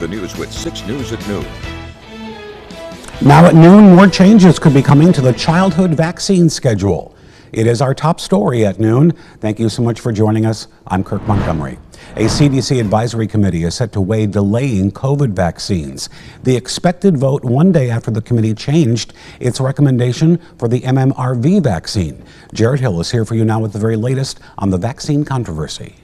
The news with 6 News at noon. Now at noon, more changes could be coming to the childhood vaccine schedule. It is our top story at noon. Thank you so much for joining us. I'm Kirk Montgomery. A CDC advisory committee is set to weigh delaying COVID vaccines. The expected vote one day after the committee changed its recommendation for the MMRV vaccine. Jared Hill is here for you now with the very latest on the vaccine controversy.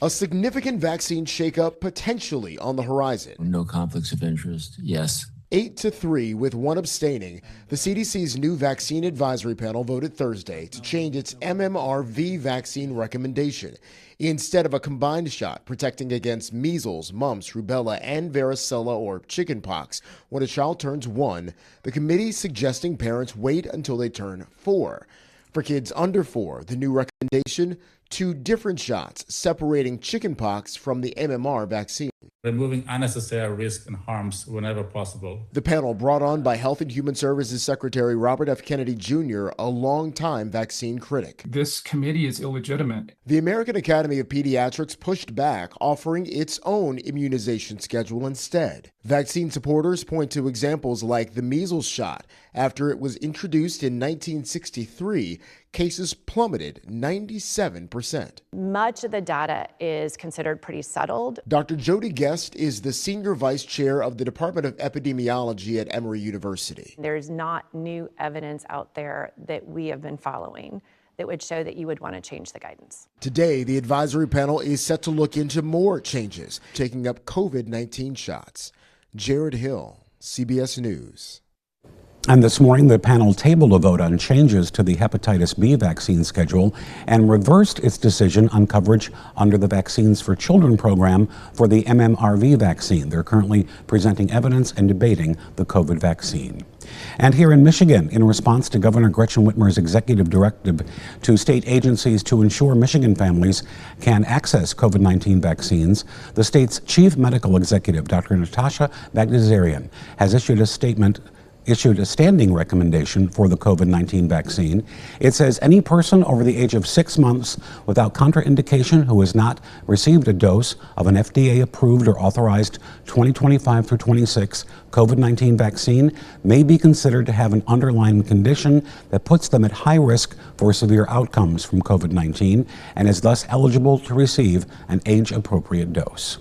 A significant vaccine shakeup potentially on the horizon. No conflicts of interest, yes. 8-3 with one abstaining, the CDC's new vaccine advisory panel voted Thursday to change its MMRV vaccine recommendation. Instead of a combined shot protecting against measles, mumps, rubella, and varicella or chickenpox when a child turns 1, the committee is suggesting parents wait until they turn 4. For kids under 4, the new recommendation, 2 different shots separating chickenpox from the MMR vaccine. Removing unnecessary risk and harms whenever possible. The panel, brought on by Health and Human Services Secretary Robert F. Kennedy Jr., a longtime vaccine critic. This committee is illegitimate. The American Academy of Pediatrics pushed back, offering its own immunization schedule instead. Vaccine supporters point to examples like the measles shot. After it was introduced in 1963, cases plummeted 97%. Much of the data is considered pretty settled. Dr. Jody Guest is the senior vice chair of the Department of Epidemiology at Emory University. There's not new evidence out there that we have been following that would show that you would want to change the guidance. Today, the advisory panel is set to look into more changes, taking up COVID-19 shots. Jared Hill, CBS News. And this morning, the panel tabled a vote on changes to the hepatitis B vaccine schedule and reversed its decision on coverage under the Vaccines for Children program for the MMRV vaccine. They're currently presenting evidence and debating the COVID vaccine. And here in Michigan, in response to Governor Gretchen Whitmer's executive directive to state agencies to ensure Michigan families can access COVID-19 vaccines, the state's chief medical executive, Dr. Natasha Bagdasarian, has issued a standing recommendation for the COVID-19 vaccine. It says any person over the age of 6 months without contraindication who has not received a dose of an FDA-approved or authorized 2025 through 26 COVID-19 vaccine may be considered to have an underlying condition that puts them at high risk for severe outcomes from COVID-19 and is thus eligible to receive an age-appropriate dose.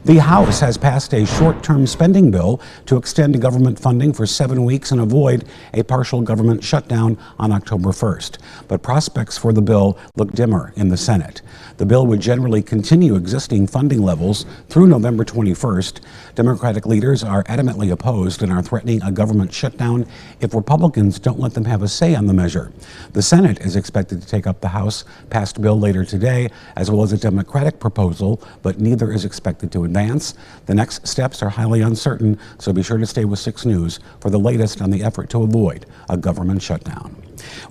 The House has passed a short-term spending bill to extend government funding for 7 weeks and avoid a partial government shutdown on October 1st. But prospects for the bill look dimmer in the Senate. The bill would generally continue existing funding levels through November 21st. Democratic leaders are adamantly opposed and are threatening a government shutdown if Republicans don't let them have a say on the measure. The Senate is expected to take up the House-passed bill later today, as well as a Democratic proposal, but neither is expected to advance. The next steps are highly uncertain, so be sure to stay with 6 News for the latest on the effort to avoid a government shutdown.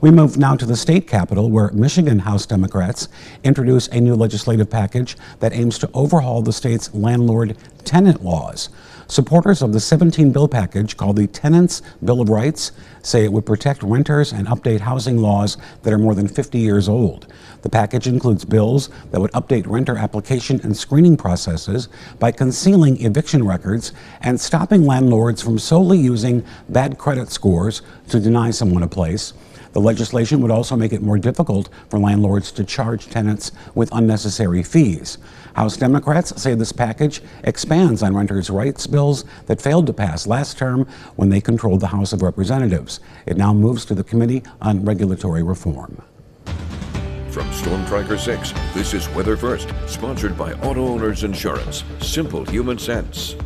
We move now to the state capitol, where Michigan House Democrats introduce a new legislative package that aims to overhaul the state's landlord-tenant laws. Supporters of the 17 bill package, called the Tenants' Bill of Rights, say it would protect renters and update housing laws that are more than 50 years old. The package includes bills that would update renter application and screening processes by concealing eviction records and stopping landlords from solely using bad credit scores to deny someone a place. The legislation would also make it more difficult for landlords to charge tenants with unnecessary fees. House Democrats say this package expands on renters' rights bills that failed to pass last term when they controlled the House of Representatives. It now moves to the Committee on Regulatory Reform. From Storm Tracker 6, this is Weather First, sponsored by Auto Owners Insurance. Simple human sense.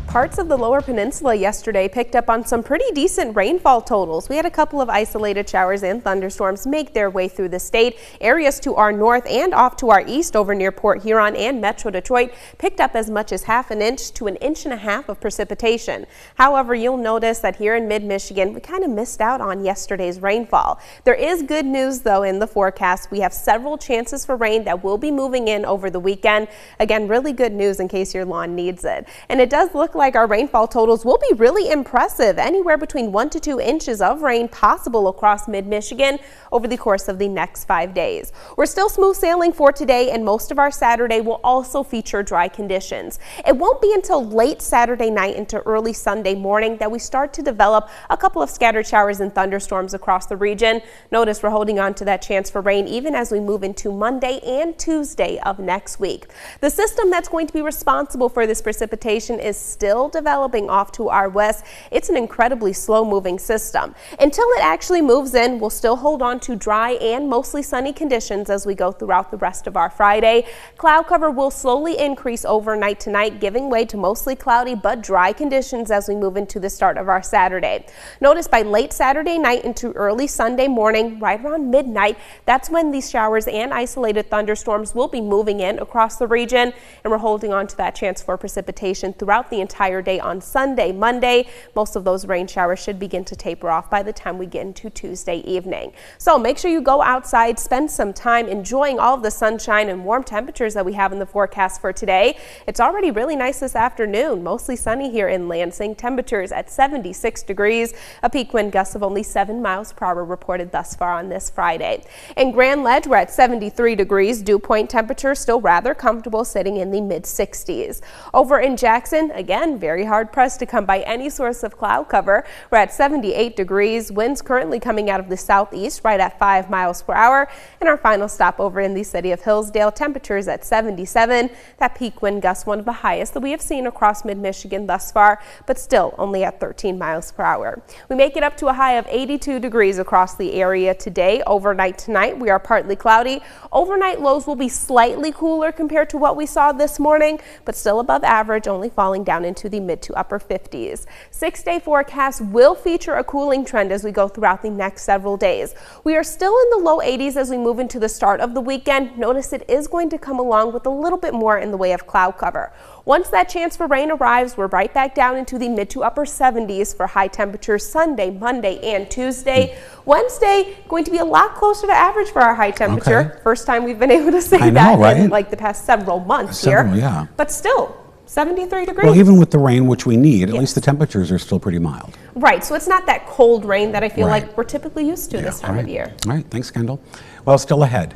Parts of the lower peninsula yesterday picked up on some pretty decent rainfall totals. We had a couple of isolated showers and thunderstorms make their way through the state. Areas to our north and off to our east over near Port Huron and Metro Detroit picked up as much as ½ an inch to 1.5 inches of precipitation. However, you'll notice that here in mid-Michigan, we kind of missed out on yesterday's rainfall. There is good news, though, in the forecast. We have several chances for rain that will be moving in over the weekend. Again, really good news in case your lawn needs it. And it does look like like our rainfall totals will be really impressive, anywhere between 1 to 2 inches of rain possible across mid-Michigan over the course of the next 5 days. We're still smooth sailing for today, and most of our Saturday will also feature dry conditions. It won't be until late Saturday night into early Sunday morning that we start to develop a couple of scattered showers and thunderstorms across the region. Notice we're holding on to that chance for rain even as we move into Monday and Tuesday of next week. The system that's going to be responsible for this precipitation is still developing off to our west. It's an incredibly slow-moving system. Until it actually moves in, we'll still hold on to dry and mostly sunny conditions as we go throughout the rest of our Friday. Cloud cover will slowly increase overnight tonight, giving way to mostly cloudy but dry conditions as we move into the start of our Saturday. Notice by late Saturday night into early Sunday morning, right around midnight, that's when these showers and isolated thunderstorms will be moving in across the region, and we're holding on to that chance for precipitation throughout the entire day on Sunday, Monday. Most of those rain showers should begin to taper off by the time we get into Tuesday evening. So make sure you go outside, spend some time enjoying all of the sunshine and warm temperatures that we have in the forecast for today. It's already really nice this afternoon, mostly sunny here in Lansing. Temperatures at 76 degrees, a peak wind gust of only 7 miles per hour reported thus far on this Friday. In Grand Ledge, we're at 73 degrees. Dew point temperature still rather comfortable, sitting in the mid-60s. Over in Jackson, again, very hard pressed to come by any source of cloud cover. We're at 78 degrees. Winds currently coming out of the southeast, right at 5 miles per hour. And our final stop over in the city of Hillsdale, temperatures at 77. That peak wind gust, one of the highest that we have seen across mid-Michigan thus far, but still only at 13 miles per hour. We make it up to a high of 82 degrees across the area today. Overnight tonight, we are partly cloudy. Overnight lows will be slightly cooler compared to what we saw this morning, but still above average, only falling down into the mid to upper 50s. 6-day forecast will feature a cooling trend as we go throughout the next several days. We are still in the low 80s as we move into the start of the weekend. Notice it is going to come along with a little bit more in the way of cloud cover. Once that chance for rain arrives, we're right back down into the mid to upper 70s for high temperatures Sunday, Monday, and Tuesday. Wednesday, going to be a lot closer to average for our high temperature. Okay. First time we've been able to say I know, that right? in like the past several months here. Yeah. But still, 73 degrees. Well, even with the rain, which we need, at Yes. least the temperatures are still pretty mild. Right, so it's not that cold rain that I feel Right. like we're typically used to this time of year. All right, thanks, Kendall. Well, still ahead.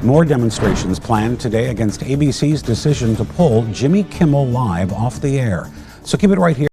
More demonstrations planned today against ABC's decision to pull Jimmy Kimmel Live off the air. So keep it right here.